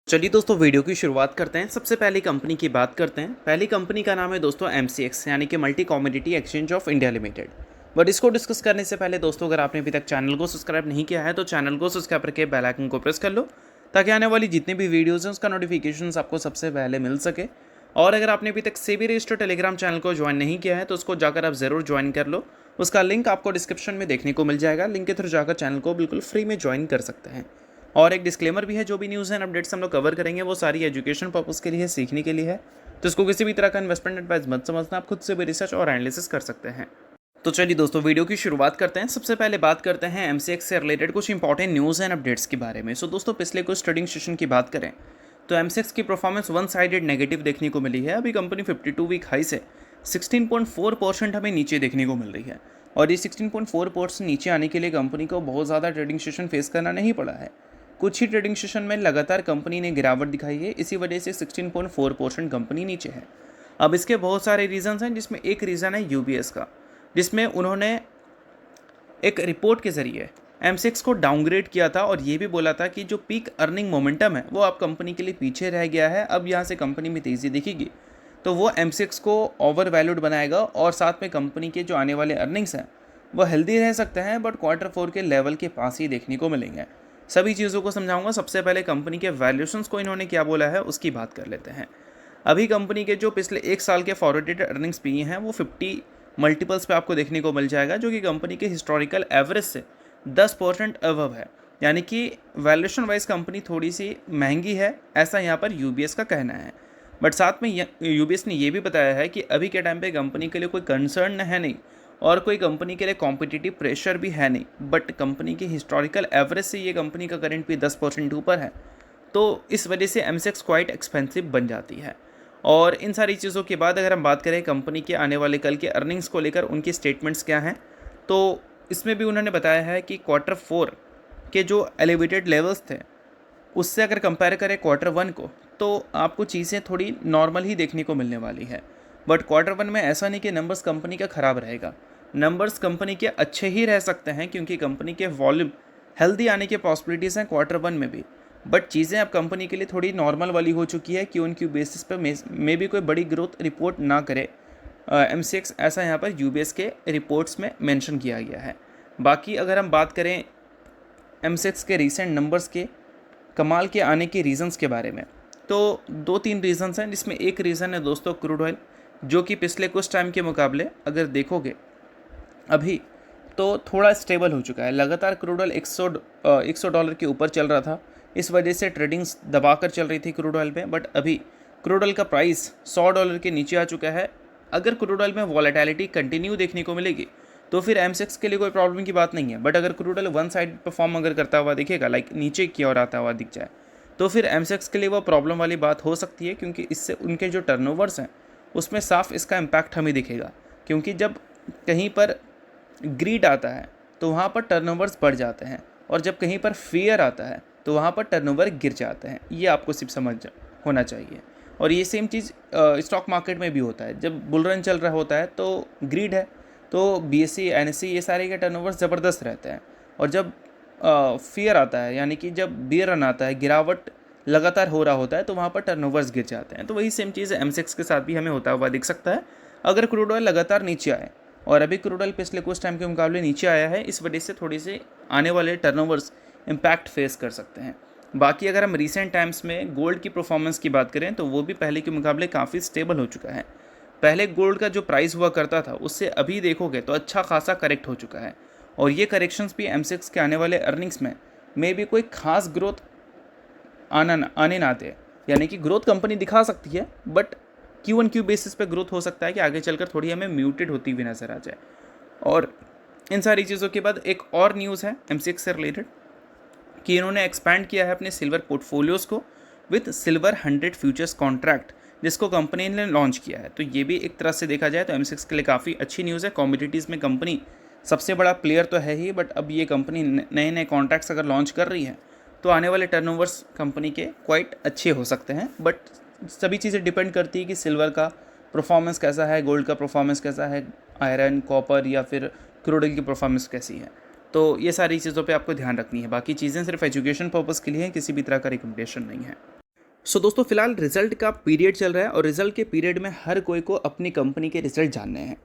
चलिए दोस्तों वीडियो की शुरुआत करते हैं। सबसे पहली कंपनी की बात करते हैं। पहली कंपनी का नाम है दोस्तों MCX यानी कि multi commodity exchange of India limited. But इसको डिस्कस करने से पहले दोस्तों अगर आपने अभी तक चैनल को सब्सक्राइब नहीं किया है तो चैनल को सब्सक्राइब करके बेल आइकन को प्रेस कर लो ताकि आने वाली जितनी भी वीडियोज़ हैं उसका नोटिफिकेशन आपको सबसे पहले मिल सके। और अगर आपने अभी तक सेबी रजिस्टर टेलीग्राम चैनल को ज्वाइन नहीं किया है तो उसको जाकर आप ज़रूर ज्वाइन कर लो। उसका लिंक आपको डिस्क्रिप्शन में देखने को मिल जाएगा। लिंक के थ्रू जाकर चैनल को बिल्कुल फ्री में ज्वाइन कर सकते हैं। और एक डिस्क्लेमर भी है, जो भी न्यूज़ एंड अपडेट्स हम लोग कवर करेंगे वो सारी एजुकेशन पर्पस के लिए है, सीखने के लिए है। तो इसको किसी भी तरह का इन्वेस्टमेंट एडवाइस मत समझना, आप खुद से भी रिसर्च और एनालिसिस कर सकते हैं। तो चलिए दोस्तों वीडियो की शुरुआत करते हैं। सबसे पहले बात करते हैं MCX से रिलेटेड कुछ इंपॉर्टेंट न्यूज़ एंड अपडेट्स के बारे में। सो दोस्तों पिछले कुछ ट्रेडिंग सेशन की बात करें तो MCX की परफॉर्मेंस वन साइडेड नेगेटिव देखने को मिली है। अभी कंपनी 52 वीक हाई से 16.4% हमें नीचे देखने को मिल रही है। और ये 16.4% नीचे आने के लिए कंपनी को बहुत ज़्यादा ट्रेडिंग सेशन फेस करना नहीं पड़ा है। कुछ ही ट्रेडिंग सेशन में लगातार कंपनी ने गिरावट दिखाई है, इसी वजह से 16.4% कंपनी नीचे है। अब इसके बहुत सारे रीजंस हैं, जिसमें एक रीज़न है UBS का, जिसमें उन्होंने एक रिपोर्ट के ज़रिए MCX को डाउनग्रेड किया था और ये भी बोला था कि जो पीक अर्निंग मोमेंटम है वो अब कंपनी के लिए पीछे रह गया है। अब यहाँ से कंपनी में तेज़ी दिखेगी तो वो MCX को ओवर वैल्यूड बनाएगा और साथ में कंपनी के जो आने वाले अर्निंग्स हैं वो हेल्दी रह सकते हैं, बट Q4 के लेवल के पास ही देखने को मिलेंगे। सभी चीज़ों को समझाऊंगा। सबसे पहले कंपनी के वैल्यूशंस को इन्होंने क्या बोला है उसकी बात कर लेते हैं। अभी कंपनी के जो पिछले एक साल के फॉरवर्डेड अर्निंग्स पी हैं वो 50 मल्टीपल्स पे आपको देखने को मिल जाएगा, जो कि कंपनी के हिस्टोरिकल एवरेज से 10% अबव है। यानी कि वैल्यूशन वाइज कंपनी थोड़ी सी महंगी है, ऐसा यहाँ पर UBS का कहना है। बट साथ में UBS ने ये भी बताया है कि अभी के टाइम पे कंपनी के लिए कोई कंसर्न है नहीं और कोई कंपनी के लिए कॉम्पिटिटिव प्रेशर भी है नहीं, बट कंपनी की हिस्टोरिकल एवरेज से ये कंपनी का करंट भी 10% ऊपर है। तो इस वजह से MCX क्वाइट एक्सपेंसिव बन जाती है। और इन सारी चीज़ों के बाद अगर हम बात करें कंपनी के आने वाले कल के अर्निंग्स को लेकर उनकी स्टेटमेंट्स क्या हैं, तो इसमें भी उन्होंने बताया है कि Q4 के जो एलिवेटेड लेवल्स थे उससे अगर कंपेयर करें Q1 को तो आपको चीज़ें थोड़ी नॉर्मल ही देखने को मिलने वाली है। बट Q1 में ऐसा नहीं कि नंबर्स कंपनी का ख़राब रहेगा, नंबर्स कंपनी के अच्छे ही रह सकते हैं क्योंकि कंपनी के वॉल्यूम हेल्दी आने के पॉसिबिलिटीज़ हैं Q1 में भी। बट चीज़ें अब कंपनी के लिए थोड़ी नॉर्मल वाली हो चुकी है कि उनकी बेसिस पर मे भी कोई बड़ी ग्रोथ रिपोर्ट ना करे MCX, ऐसा यहाँ पर UBS के रिपोर्ट्स में मेंशन किया गया है। बाकी अगर हम बात करें MCX के रीसेंट नंबर्स के कमाल के आने के रीज़न्स के बारे में, तो 2-3 रीज़न्स हैं, जिसमें एक रीज़न है दोस्तों क्रूड ऑयल, जो कि पिछले कुछ टाइम के मुकाबले अगर देखोगे तो थोड़ा स्टेबल हो चुका है। लगातार क्रूड ऑयल $100 के ऊपर चल रहा था, इस वजह से ट्रेडिंग्स दबाकर चल रही थी क्रूड ऑयल में। बट अभी क्रूड ऑयल का प्राइस $100 के नीचे आ चुका है। अगर क्रूड ऑयल में वॉलेटिलिटी कंटिन्यू देखने को मिलेगी तो फिर MCX के लिए कोई प्रॉब्लम की बात नहीं है। बट अगर crude oil one side perform अगर करता हुआ दिखेगा, लाइक नीचे की ओर आता हुआ दिख जाए, तो फिर MCX के लिए वो प्रॉब्लम वाली बात हो सकती है, क्योंकि इससे उनके जो टर्नओवर्स हैं उसमें साफ इसका इम्पैक्ट हमें दिखेगा। क्योंकि जब कहीं पर ग्रीड आता है तो वहाँ पर टर्नओवर्स बढ़ जाते हैं, और जब कहीं पर फियर आता है तो वहाँ पर टर्नओवर गिर जाते हैं। ये आपको सिर्फ समझ होना चाहिए। और ये सेम चीज़ स्टॉक मार्केट में भी होता है। जब बुल रन चल रहा होता है तो ग्रीड है, तो BSE NSE ये सारे के टर्नओवर्स ज़बरदस्त रहते हैं। और जब फियर आता है, यानी कि जब बियर रन आता है, गिरावट लगातार हो रहा होता है, तो वहाँ पर टर्नओवर्स गिर जाते हैं। तो वही सेम चीज़ MCX के साथ भी हमें होता हुआ दिख सकता है। अगर क्रूड ऑयल लगातार नीचे आए, और अभी क्रूड ऑयल पिछले कुछ टाइम के मुकाबले नीचे आया है, इस वजह से थोड़ी सी आने वाले टर्नओवर्स इम्पैक्ट फेस कर सकते हैं। बाकी अगर हम रीसेंट टाइम्स में गोल्ड की परफॉर्मेंस की बात करें तो वो भी पहले के मुकाबले काफ़ी स्टेबल हो चुका है। पहले गोल्ड का जो प्राइस हुआ करता था उससे अभी देखोगे तो अच्छा खासा करेक्ट हो चुका है। और ये करेक्शंस भी MCX के आने वाले अर्निंग्स में भी कोई खास ग्रोथ आने ना आते। यानी कि ग्रोथ कंपनी दिखा सकती है, बट Q1Q बेसिस पे ग्रोथ हो सकता है कि आगे चलकर थोड़ी हमें म्यूटेड होती हुई नज़र आ जाए। और इन सारी चीज़ों के बाद एक और न्यूज़ है MCX से रिलेटेड कि इन्होंने एक्सपैंड किया है अपने सिल्वर पोर्टफोलियोज़ को विथ सिल्वर 100 फ्यूचर्स कॉन्ट्रैक्ट, जिसको कंपनी ने लॉन्च किया है। तो ये भी एक तरह से देखा जाए तो MCX के लिए काफ़ी अच्छी न्यूज़ है। कॉमोडिटीज़ में कंपनी सबसे बड़ा प्लेयर तो है ही, बट अब ये कंपनी नए नए कॉन्ट्रैक्ट्स अगर लॉन्च कर रही है तो आने वाले टर्नओवर्स कंपनी के क्वाइट अच्छे हो सकते हैं। बट सभी चीज़ें डिपेंड करती है कि सिल्वर का परफॉर्मेंस कैसा है, गोल्ड का परफॉर्मेंस कैसा है, आयरन, कॉपर या फिर क्रूड ऑयल की परफॉर्मेंस कैसी है। तो ये सारी चीज़ों पे आपको ध्यान रखनी है। बाकी चीज़ें सिर्फ एजुकेशन पर्पज़ के लिए हैं, किसी भी तरह का रिकमेंडेशन नहीं है। दोस्तों फिलहाल रिजल्ट का पीरियड चल रहा है और रिजल्ट के पीरियड में हर कोई को अपनी कंपनी के रिजल्ट जानने हैं।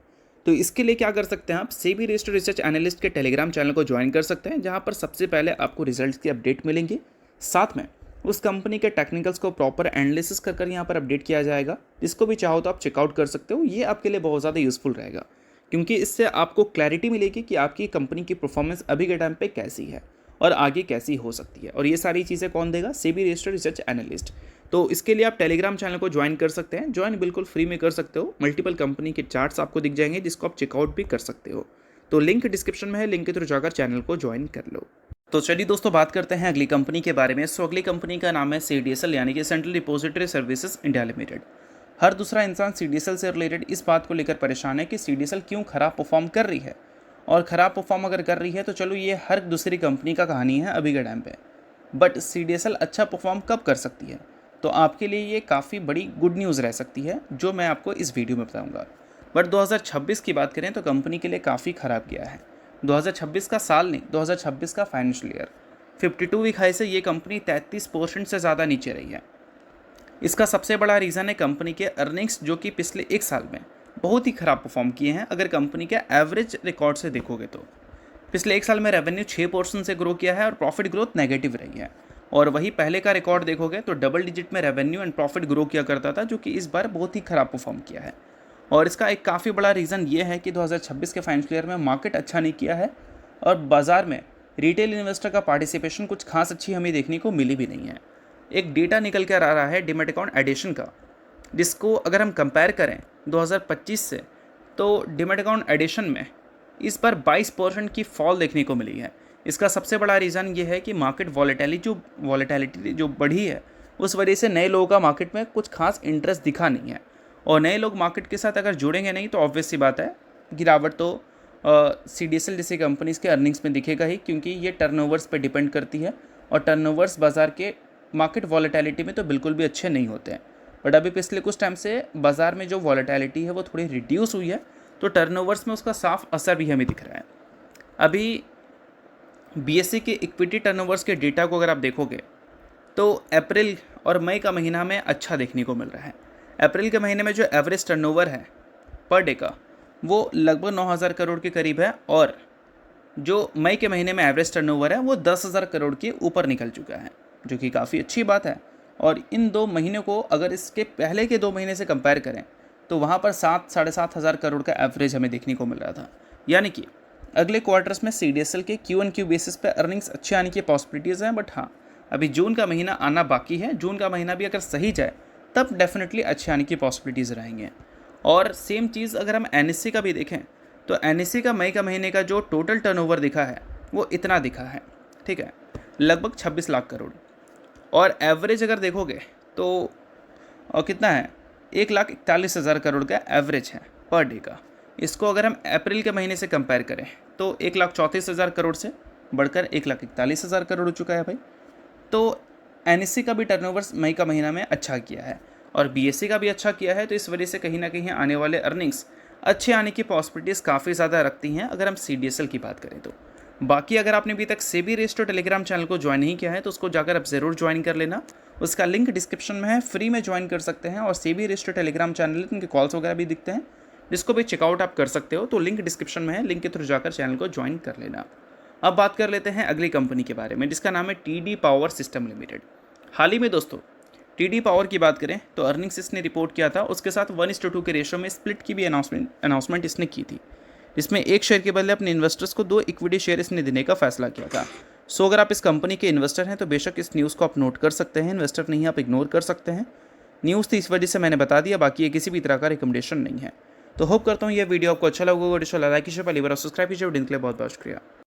तो इसके लिए क्या कर सकते हैं, आप सेबी रजिस्टर्ड रिसर्च एनालिस्ट के टेलीग्राम चैनल को ज्वाइन कर सकते हैं, जहां पर सबसे पहले आपको रिजल्ट्स की अपडेट मिलेंगी। साथ में उस कंपनी के टेक्निकल्स को प्रॉपर एनालिसिस कर यहाँ पर अपडेट किया जाएगा। जिसको भी चाहो तो आप चेकआउट कर सकते हो। ये आपके लिए बहुत ज़्यादा यूजफुल रहेगा, क्योंकि इससे आपको क्लैरिटी मिलेगी कि आपकी कंपनी की परफॉर्मेंस अभी के टाइम पे कैसी है और आगे कैसी हो सकती है। और ये सारी चीज़ें कौन देगा, सेबी रजिस्टर्ड रिसर्च एनालिस्ट। तो इसके लिए आप टेलीग्राम चैनल को ज्वाइन कर सकते हैं। ज्वाइन बिल्कुल फ्री में कर सकते हो। मल्टीपल कंपनी के चार्ट्स आपको दिख जाएंगे, जिसको आप चेकआउट भी कर सकते हो। तो लिंक डिस्क्रिप्शन में है, लिंक के थ्रू जाकर चैनल को ज्वाइन कर लो। तो चलिए दोस्तों बात करते हैं अगली कंपनी के बारे में। अगली कंपनी का नाम है CDSL यानी कि central depository services India limited. हर दूसरा इंसान CDSL से रिलेटेड इस बात को लेकर परेशान है कि CDSL क्यों खराब परफॉर्म कर रही है, और ख़राब परफॉर्म अगर कर रही है तो चलो ये हर दूसरी कंपनी का कहानी है अभी के टाइम पे। बट CDSL अच्छा परफॉर्म कब कर सकती है, तो आपके लिए ये काफ़ी बड़ी गुड न्यूज़ रह सकती है, जो मैं आपको इस वीडियो में बताऊंगा। बट 2026 की बात करें तो कंपनी के लिए काफ़ी ख़राब गया है। 2026 का साल नहीं, 2026 का फाइनेंशियल ईयर 52 वीक हाई से ये कंपनी 33% से ज़्यादा नीचे रही है। इसका सबसे बड़ा रीज़न है कंपनी के अर्निंग्स, जो कि पिछले एक साल में बहुत ही ख़राब परफॉर्म किए हैं। अगर कंपनी के एवरेज रिकॉर्ड से देखोगे तो पिछले एक साल में रेवेन्यू 6% से ग्रो किया है और प्रॉफिट ग्रोथ नेगेटिव रही है। और वही पहले का रिकॉर्ड देखोगे तो डबल डिजिट में रेवेन्यू एंड प्रॉफिट ग्रो किया करता था, जो कि इस बार बहुत ही ख़राब परफॉर्म किया है। और इसका एक काफ़ी बड़ा रीज़न ये है कि 2026 के फाइनेंशियल ईयर में मार्केट अच्छा नहीं किया है और बाज़ार में रिटेल इन्वेस्टर का पार्टिसिपेशन कुछ खास अच्छी हमें देखने को मिली भी नहीं है। एक डेटा निकल कर आ रहा है डीमैट अकाउंट एडिशन का, जिसको अगर हम कंपेयर करें 2025 से, तो डीमैट अकाउंट एडिशन में इस बार 22% की फॉल देखने को मिली है। इसका सबसे बड़ा रीज़न ये है कि मार्केट वॉलेटिलिटी जो बढ़ी है, उस वजह से नए लोगों का मार्केट में कुछ खास इंटरेस्ट दिखा नहीं है। और नए लोग मार्केट के साथ अगर जुड़ेंगे नहीं तो ऑब्वियस सी बात है गिरावट तो CDSL जैसी कंपनीज़ के अर्निंग्स में दिखेगा ही, क्योंकि ये टर्नओवर्स पे डिपेंड करती है और टर्नओवर्स बाज़ार के मार्केट वॉलेटिलिटी में तो बिल्कुल भी अच्छे नहीं होते हैं। बट अभी पिछले कुछ टाइम से बाज़ार में जो वॉलेटिलिटी है वो थोड़ी रिड्यूस हुई है, तो टर्नओवर्स में उसका साफ असर भी हमें दिख रहा है। अभी BSE के इक्विटी टर्नओवर्स के डेटा को अगर आप देखोगे तो अप्रैल और मई का महीना में अच्छा देखने को मिल रहा है। अप्रैल के महीने में जो एवरेज टर्नओवर है पर डे का, वो लगभग 9,000 करोड़ के करीब है, और जो मई के महीने में एवरेज टर्नओवर है वो 10,000 करोड़ के ऊपर निकल चुका है, जो कि काफ़ी अच्छी बात है। और इन 2 महीनों को अगर इसके पहले के 2 महीने से कंपेयर करें तो वहाँ पर 7-7,500 करोड़ का एवरेज हमें देखने को मिल रहा था। यानी कि अगले क्वार्टर्स में CDSL के Q1Q बेसिस पे अर्निंग्स अच्छे आने की पॉसिबिलिटीज़ हैं। बट हाँ, अभी जून का महीना आना बाकी है। जून का महीना भी अगर सही जाए तब डेफिनेटली अच्छे आने की पॉसिबिलिटीज़ रहेंगे। और सेम चीज़ अगर हम NSE का भी देखें तो NSE का मई का महीने का जो टोटल टर्नओवर दिखा है वो इतना दिखा है, ठीक है, लगभग 26 लाख करोड़। और एवरेज अगर देखोगे तो कितना है, 1,41,000 करोड़ का एवरेज है पर डे का। इसको अगर हम अप्रैल के महीने से कंपेयर करें तो 1,34,000 करोड़ से बढ़कर 1,41,000 करोड़ हो चुका है भाई। तो NSE का भी टर्नओवर मई का महीना में अच्छा किया है और BSE का भी अच्छा किया है, तो इस वजह से कहीं ना कहीं आने वाले अर्निंग्स अच्छे आने की पॉसिबिलिटीज़ काफ़ी ज़्यादा रखती हैं अगर हम CDSL की बात करें तो। बाकी अगर आपने अभी तक सेबी रजिस्टर्ड टेलीग्राम चैनल को ज्वाइन नहीं किया है तो उसको जाकर आप ज़रूर ज्वाइन कर लेना। उसका लिंक डिस्क्रिप्शन में है, फ्री में ज्वाइन कर सकते हैं। और सेबी रजिस्टर्ड टेलीग्राम चैनल उनके कॉल्स वगैरह भी दिखते हैं, जिसको भी चेकआउट आप कर सकते हो। तो लिंक डिस्क्रिप्शन में है, लिंक के थ्रू जाकर चैनल को ज्वाइन कर लेना। अब बात कर लेते हैं अगली कंपनी के बारे में, जिसका नाम है TD पावर सिस्टम लिमिटेड। हाल ही में दोस्तों TD पावर की बात करें तो अर्निंग्स इसने रिपोर्ट किया था, उसके साथ 1:2 के रेशो में स्प्लिट की भी अनाउंसमेंट इसने की थी, जिसमें एक शेयर के बदले अपने इन्वेस्टर्स को 2 इक्विटी शेयर इसने देने का फैसला किया था। सो अगर आप इस कंपनी के इन्वेस्टर हैं तो बेशक इस न्यूज़ को आप नोट कर सकते हैं, इन्वेस्टर नहीं आप इग्नोर कर सकते हैं। न्यूज़ थी इस वजह से मैंने बता दिया, बाकी ये किसी भी तरह का रिकमेंडेशन नहीं है। तो होप करता हूँ ये वीडियो आपको अच्छा लगा होगा। लाइक कीजिए, पहली बार सब्सक्राइब कीजिए। वीडियो के लिए बहुत बहुत शुक्रिया।